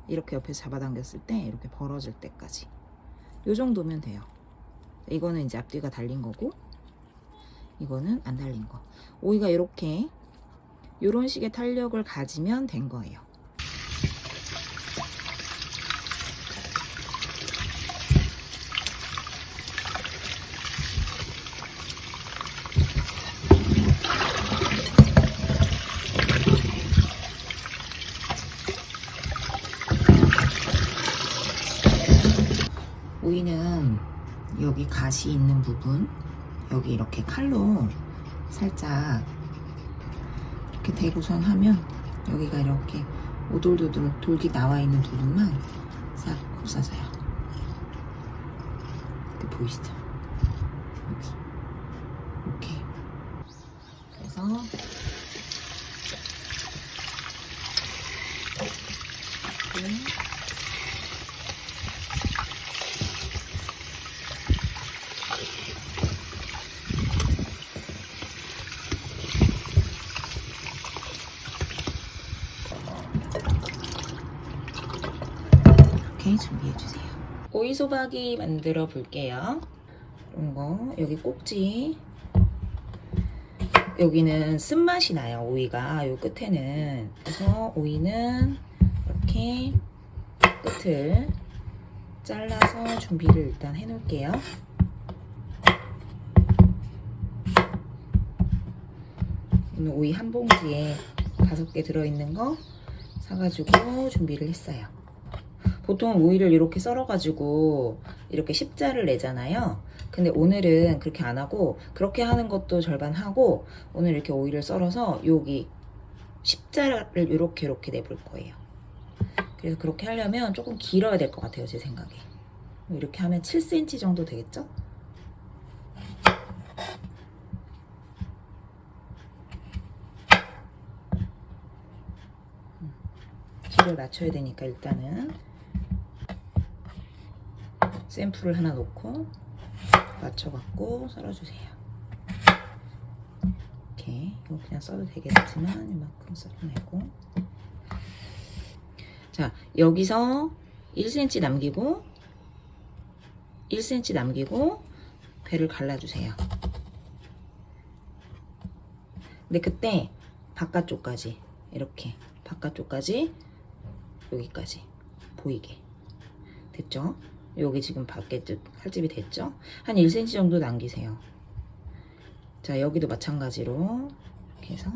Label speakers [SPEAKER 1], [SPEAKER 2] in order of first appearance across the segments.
[SPEAKER 1] 이렇게 옆에서 잡아당겼을 때 이렇게 벌어질 때까지 요 정도면 돼요. 이거는 이제 앞뒤가 달린 거고 이거는 안 달린 거. 오이가 이렇게 요런 식의 탄력을 가지면 된 거예요. 오이는 여기 가시 있는 부분, 여기 이렇게 칼로 살짝 이렇게 대고선 하면 여기가 이렇게 오돌도돌 돌기 나와 있는 부분만 싹 없어져요. 이렇게 보이시죠? 여기 이렇게. 그래서 이렇게 준비해주세요. 오이 소박이 만들어 볼게요. 이런 거 여기 꼭지, 여기는 쓴맛이 나요. 오이가 요 끝에는. 그래서 오이는 이렇게 끝을 잘라서 준비를 일단 해 놓을게요. 오늘 오이 한 봉지에 5개 들어있는 거 사가지고 준비를 했어요. 보통 오이를 이렇게 썰어가지고 이렇게 십자를 내잖아요. 근데 오늘은 그렇게 안 하고, 그렇게 하는 것도 절반 하고, 오늘 이렇게 오이를 썰어서 여기 십자를 이렇게 내볼 거예요. 그래서 그렇게 하려면 조금 길어야 될 것 같아요, 제 생각에. 이렇게 하면 7cm 정도 되겠죠? 길을 맞춰야 되니까 일단은 샘플을 하나 놓고 맞춰갖고 썰어주세요. 이렇게. 이거 그냥 써도 되겠지만 이만큼 썰어내고, 자, 여기서 1cm 남기고 1cm 남기고 배를 갈라주세요. 근데 그때 바깥쪽까지, 이렇게 바깥쪽까지 여기까지 보이게. 됐죠? 여기 지금 밖에 칼집이 됐죠? 한 1cm 정도 남기세요. 자, 여기도 마찬가지로 이렇게 해서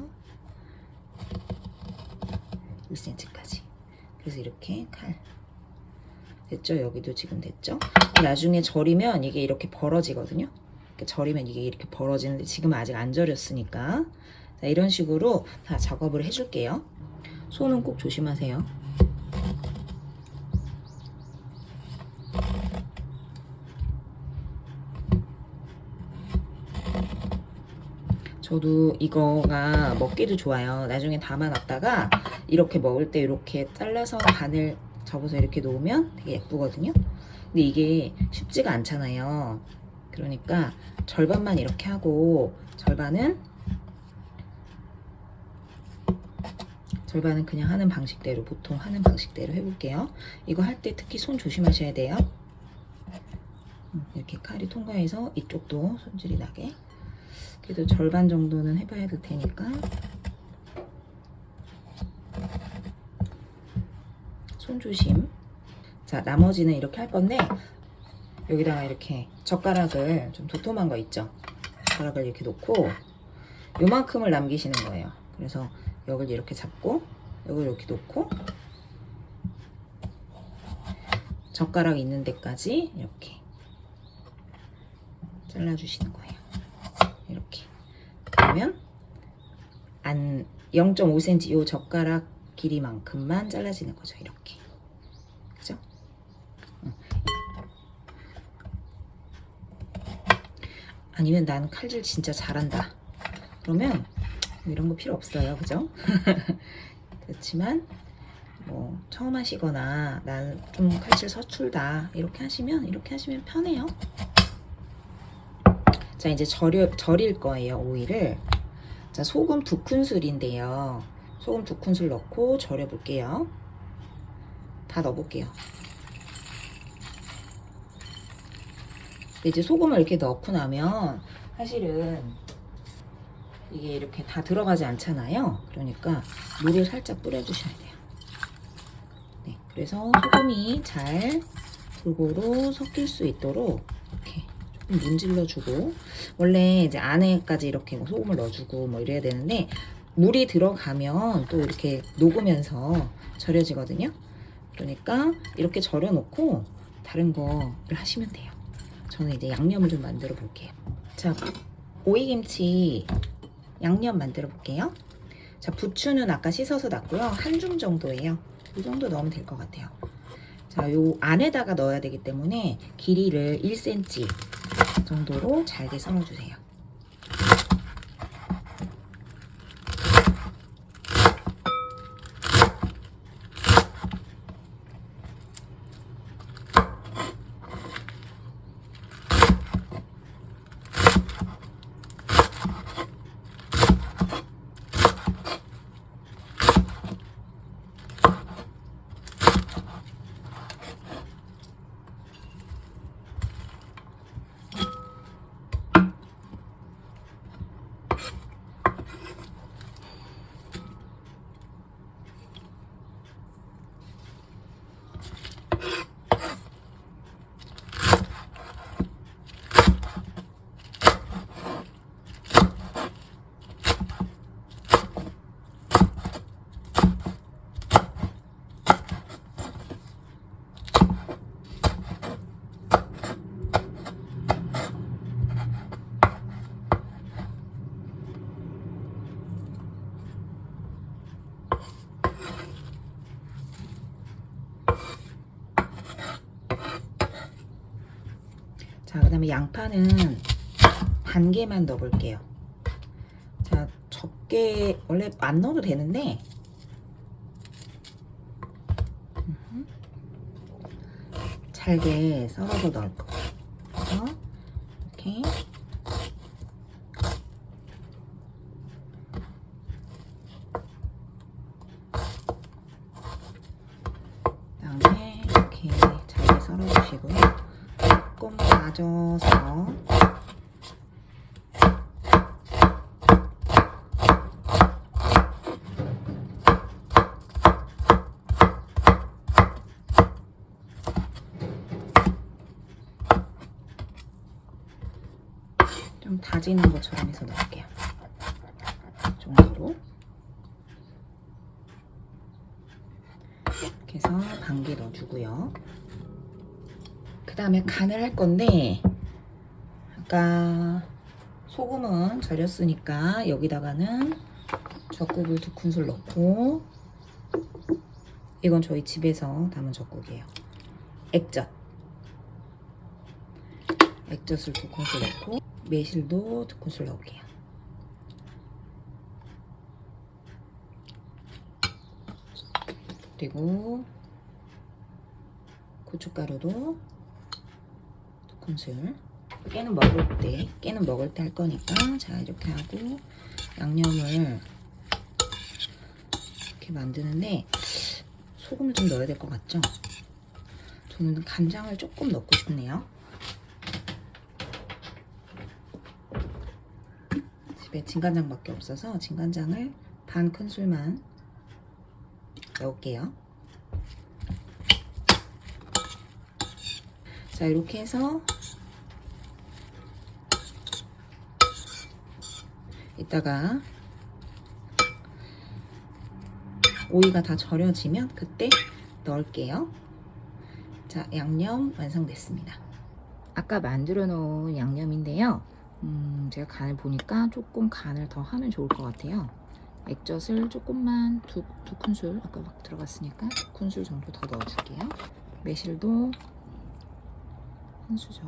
[SPEAKER 1] 1cm까지. 그래서 이렇게 칼. 됐죠? 여기도 지금 됐죠? 나중에 절이면 이게 이렇게 벌어지거든요. 이렇게 절이면 이게 이렇게 벌어지는데 지금은 아직 안 절였으니까. 자, 이런 식으로 다 작업을 해줄게요. 손은 꼭 조심하세요. 저도 이거가 먹기도 좋아요. 나중에 담아놨다가 이렇게 먹을 때 이렇게 잘라서 반을 접어서 이렇게 놓으면 되게 예쁘거든요. 근데 이게 쉽지가 않잖아요. 그러니까 절반만 이렇게 하고 절반은 그냥 하는 방식대로, 보통 하는 방식대로 해볼게요. 이거 할 때 특히 손 조심하셔야 돼요. 이렇게 칼이 통과해서 이쪽도 손질이 나게. 그래도 절반 정도는 해봐야 될 테니까. 손 조심. 자, 나머지는 이렇게 할 건데, 여기다가 이렇게 젓가락을, 좀 도톰한 거 있죠? 젓가락을 이렇게 놓고 요만큼을 남기시는 거예요. 그래서 여기를 이렇게 잡고 여기를 이렇게 놓고 젓가락 있는 데까지 이렇게 잘라주시는 거예요. 이렇게. 그러면 0.5cm 요 젓가락 길이만큼만 잘라지는 거죠. 이렇게. 그죠? 아니면 난 칼질 진짜 잘한다. 그러면 이런 거 필요 없어요. 그죠? 그렇지만 뭐 처음 하시거나 난 좀 칼질 서툴다 이렇게 하시면 편해요. 자, 이제 절일 거예요. 오이를. 자, 소금 2큰술인데요. 소금 2큰술 넣고 절여 볼게요. 다 넣어볼게요. 이제 소금을 이렇게 넣고 나면 사실은 이게 이렇게 다 들어가지 않잖아요. 그러니까 물을 살짝 뿌려주셔야 돼요. 네, 그래서 소금이 잘 골고루 섞일 수 있도록 이렇게 조금 문질러주고, 원래 이제 안에까지 이렇게 뭐 소금을 넣어주고 뭐 이래야 되는데 물이 들어가면 또 이렇게 녹으면서 절여지거든요. 그러니까 이렇게 절여놓고 다른 거를 하시면 돼요. 저는 이제 양념을 좀 만들어 볼게요. 자, 오이김치 양념 만들어 볼게요. 자, 부추는 아까 씻어서 놨고요. 한 줌 정도예요. 이 정도 넣으면 될 것 같아요. 자, 요 안에다가 넣어야 되기 때문에 길이를 1cm 정도로 잘게 썰어주세요. 자, 그 다음에 양파는 반 개만 넣어볼게요. 자, 적게 원래 안 넣어도 되는데 잘게 썰어서 넣을 거예요. 이렇게 그다음에 이렇게 잘게 썰어주시고요. 조금 다져서 좀 다지는 것처럼 해서 넣을게요. 이 정도로 이렇게 해서 반 개 넣어주고요. 그 다음에 간을 할 건데, 아까 소금은 절였으니까 여기다가는 젓국을 2큰술 넣고, 이건 저희 집에서 담은 젓국이에요. 액젓을 2큰술 넣고, 매실도 2큰술 넣을게요. 그리고 고춧가루도 2큰술. 깨는 먹을 때 할 거니까. 자, 이렇게 하고 양념을 이렇게 만드는데 소금을 좀 넣어야 될 것 같죠? 저는 간장을 조금 넣고 싶네요. 집에 진간장밖에 없어서 진간장을 반 큰술만 넣을게요. 자, 이렇게 해서 이따가 오이가 다 절여지면 그때 넣을게요. 자, 양념 완성됐습니다. 아까 만들어 놓은 양념인데요. 제가 간을 보니까 조금 간을 더 하면 좋을 것 같아요. 액젓을 조금만 두 큰술, 아까 막 들어갔으니까 2큰술 정도 더 넣어줄게요. 매실도 한 수저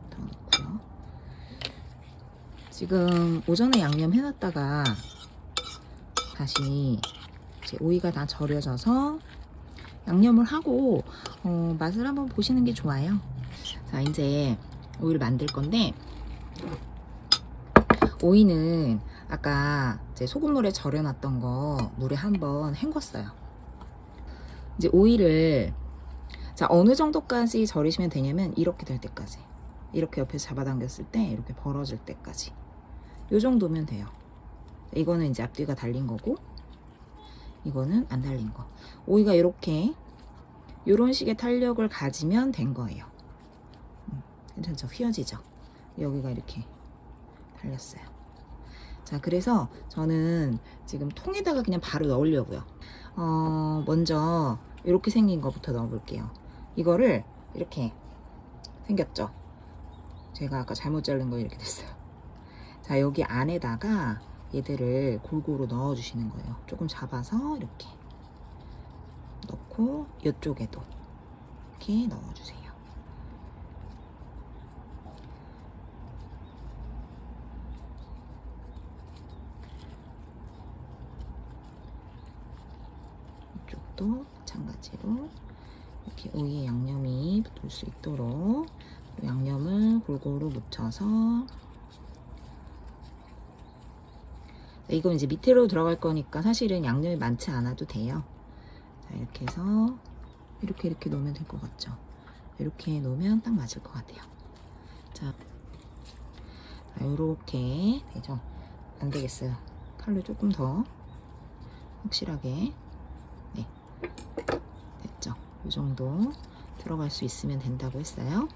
[SPEAKER 1] 더 넣고요. 지금 오전에 양념 해놨다가 다시 이제 오이가 다 절여져서 양념을 하고 맛을 한번 보시는 게 좋아요. 자, 이제 오이를 만들 건데, 오이는 아까 이제 소금물에 절여놨던 거 물에 한번 헹궜어요. 이제 오이를 자 어느 정도까지 절이시면 되냐면 이렇게 될 때까지, 이렇게 옆에서 잡아당겼을 때 이렇게 벌어질 때까지, 요 정도면 돼요. 이거는 이제 앞뒤가 달린 거고, 이거는 안 달린 거. 오이가 이렇게 요런 식의 탄력을 가지면 된 거예요. 괜찮죠? 휘어지죠? 여기가 이렇게 달렸어요. 자, 그래서 저는 지금 통에다가 그냥 바로 넣으려고요. 먼저 이렇게 생긴 거부터 넣어볼게요. 이거를 이렇게 생겼죠? 제가 아까 잘못 자른 거 이렇게 됐어요. 자, 여기 안에다가 얘들을 골고루 넣어주시는 거예요. 조금 잡아서 이렇게 넣고, 이쪽에도 이렇게 넣어주세요. 이쪽도 마찬가지로 이렇게 오이에 양념이 붙을 수 있도록 양념을 골고루 묻혀서, 이건 이제 밑으로 들어갈 거니까 사실은 양념이 많지 않아도 돼요. 자, 이렇게 해서 이렇게 놓으면 될 것 같죠? 이렇게 놓으면 딱 맞을 것 같아요. 자, 이렇게 되죠? 안 되겠어요. 칼로 조금 더 확실하게. 네, 됐죠? 이 정도 들어갈 수 있으면 된다고 했어요.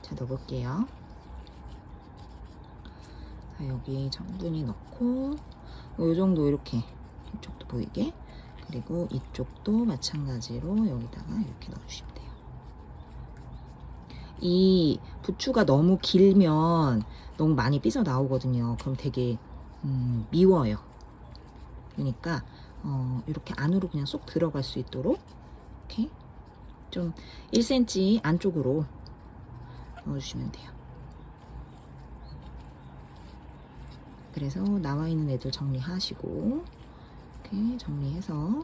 [SPEAKER 1] 자, 넣어볼게요. 자, 여기 전분이 넣고, 이 정도 이렇게 이쪽도 보이게, 그리고 이쪽도 마찬가지로 여기다가 이렇게 넣어주시면 돼요. 이 부추가 너무 길면 너무 많이 삐져 나오거든요. 그럼 되게 미워요. 그러니까 이렇게 안으로 그냥 쏙 들어갈 수 있도록 이렇게 좀 1cm 안쪽으로 넣어주시면 돼요. 그래서 나와 있는 애들 정리하시고, 이렇게 정리해서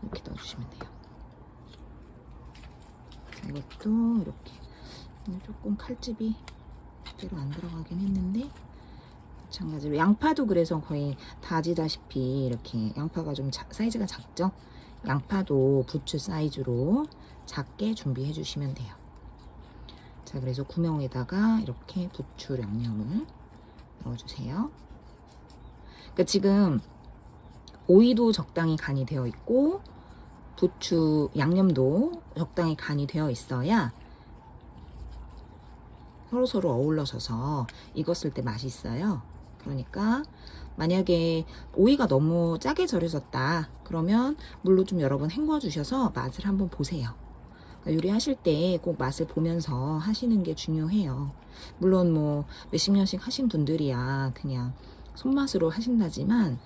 [SPEAKER 1] 이렇게 넣어주시면 돼요. 자, 이것도 이렇게 조금 칼집이 제대로 안 들어가긴 했는데, 마찬가지로 양파도 그래서 거의 다지다시피 이렇게, 양파가 좀 사이즈가 작죠? 양파도 부추 사이즈로 작게 준비해 주시면 돼요. 자, 그래서 구멍에다가 이렇게 부추 양념을 넣어주세요. 그러니까 지금 오이도 적당히 간이 되어 있고, 부추 양념도 적당히 간이 되어 있어야 서로서로 어우러져서 익었을 때 맛있어요. 그러니까 만약에 오이가 너무 짜게 절여졌다 그러면 물로 좀 여러 번 헹궈 주셔서 맛을 한번 보세요. 요리하실 때 꼭 맛을 보면서 하시는 게 중요해요. 물론 뭐 몇십 년씩 하신 분들이야 그냥 손맛으로 하신다지만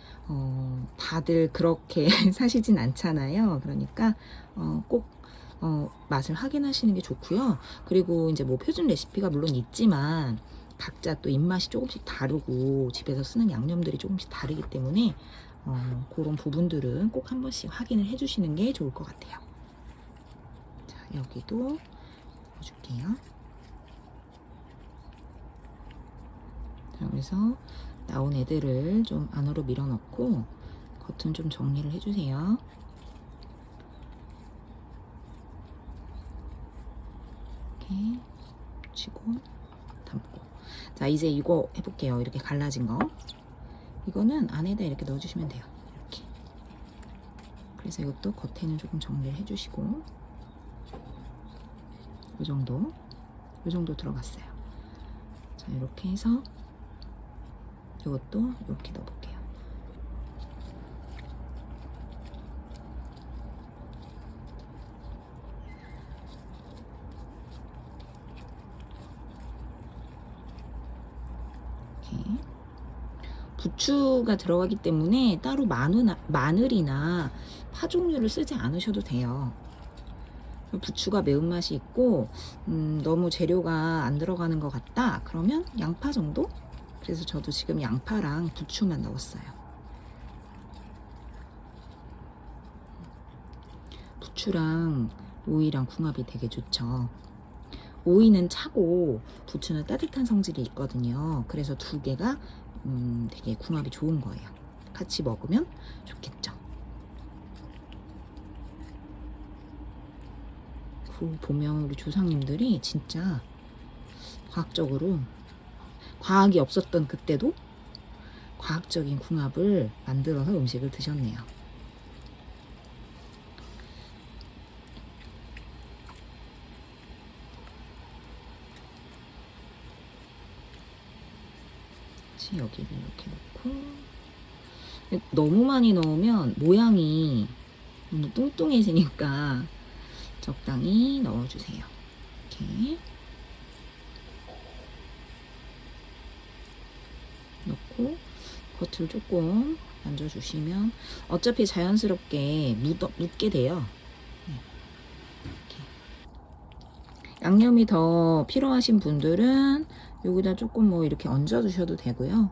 [SPEAKER 1] 다들 그렇게 사시진 않잖아요. 그러니까 꼭 맛을 확인하시는 게 좋고요. 그리고 이제 뭐 표준 레시피가 물론 있지만 각자 또 입맛이 조금씩 다르고 집에서 쓰는 양념들이 조금씩 다르기 때문에 그런 부분들은 꼭 한 번씩 확인을 해주시는 게 좋을 것 같아요. 자, 여기도 넣어줄게요. 자, 그래서 나온 애들을 좀 안으로 밀어넣고 겉은 좀 정리를 해주세요. 이렇게 붙이고 담고. 자, 이제 이거 해볼게요. 이렇게 갈라진 거. 이거는 안에다 이렇게 넣어주시면 돼요. 이렇게. 그래서 이것도 겉에는 조금 정리를 해주시고, 이 정도 들어갔어요. 자, 이렇게 해서 이것도 이렇게 넣어볼게요. 이렇게. 부추가 들어가기 때문에 따로 마늘이나 파 종류를 쓰지 않으셔도 돼요. 부추가 매운맛이 있고 너무 재료가 안 들어가는 것 같다 그러면 양파 정도? 그래서 저도 지금 양파랑 부추만 넣었어요. 부추랑 오이랑 궁합이 되게 좋죠. 오이는 차고 부추는 따뜻한 성질이 있거든요. 그래서 두 개가 되게 궁합이 좋은 거예요. 같이 먹으면 좋겠죠. 보면 우리 조상님들이 진짜 과학적으로, 과학이 없었던 그때도 과학적인 궁합을 만들어서 음식을 드셨네요. 여기를 이렇게 넣고, 너무 많이 넣으면 모양이 너무 뚱뚱해지니까 적당히 넣어주세요. 이렇게 넣고 겉을 조금 만져주시면 어차피 자연스럽게 묻게 돼요. 이렇게. 양념이 더 필요하신 분들은 여기다 조금 뭐 이렇게 얹어 주셔도 되고요.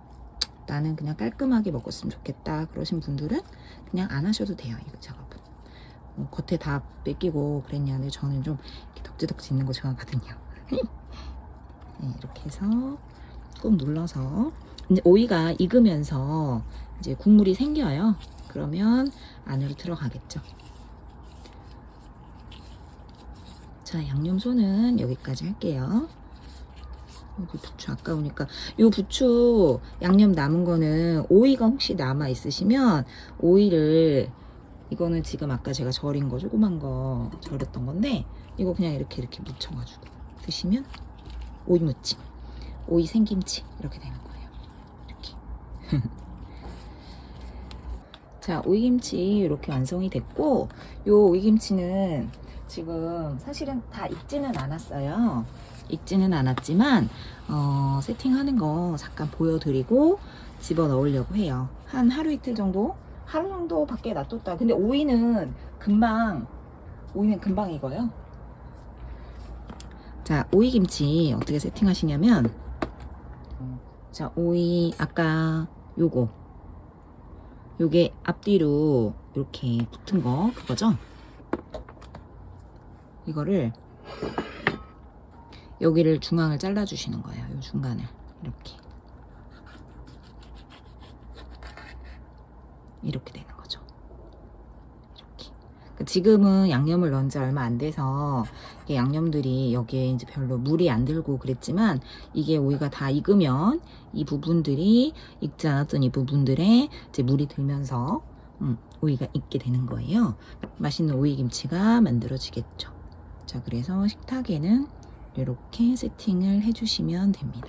[SPEAKER 1] 나는 그냥 깔끔하게 먹었으면 좋겠다 그러신 분들은 그냥 안 하셔도 돼요. 이거 작업은 겉에 다 뺏기고 그랬냐면 저는 좀 이렇게 덕지덕지 있는 거 좋아하거든요. 네, 이렇게 해서 꾹 눌러서 이제 오이가 익으면서 이제 국물이 생겨요. 그러면 안으로 들어가겠죠. 자, 양념소는 여기까지 할게요. 부추 아까우니까 요 부추 양념 남은 거는 오이가 혹시 남아 있으시면 오이를, 이거는 지금 아까 제가 절인 거 조그만 거 절였던 건데 이거 그냥 이렇게 묻혀가지고 드시면 오이 무침, 오이 생김치 이렇게 되는 거예요. 이렇게. 자, 오이김치 이렇게 완성이 됐고, 요 오이김치는 지금 사실은 다 익지는 않았어요. 익지는 않았지만 세팅하는 거 잠깐 보여드리고 집어넣으려고 해요. 한 하루 이틀 정도? 하루 정도 밖에 놔뒀다. 근데 오이는 금방 익어요. 자, 오이김치 어떻게 세팅하시냐면, 자, 오이 아까 요게 앞뒤로 이렇게 붙은 거 그거죠? 이거를 여기를 중앙을 잘라 주시는 거예요. 요 중간을 이렇게 되는 거죠. 이렇게. 그러니까 지금은 양념을 넣은 지 얼마 안 돼서 이게 양념들이 여기에 이제 별로 물이 안 들고 그랬지만, 이게 오이가 다 익으면 이 부분들이, 익지 않았던 이 부분들에 이제 물이 들면서 오이가 익게 되는 거예요. 맛있는 오이김치가 만들어지겠죠. 자, 그래서 식탁에는 이렇게 세팅을 해주시면 됩니다.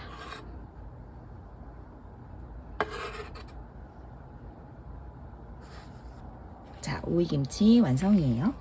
[SPEAKER 1] 자, 오이김치 완성이에요.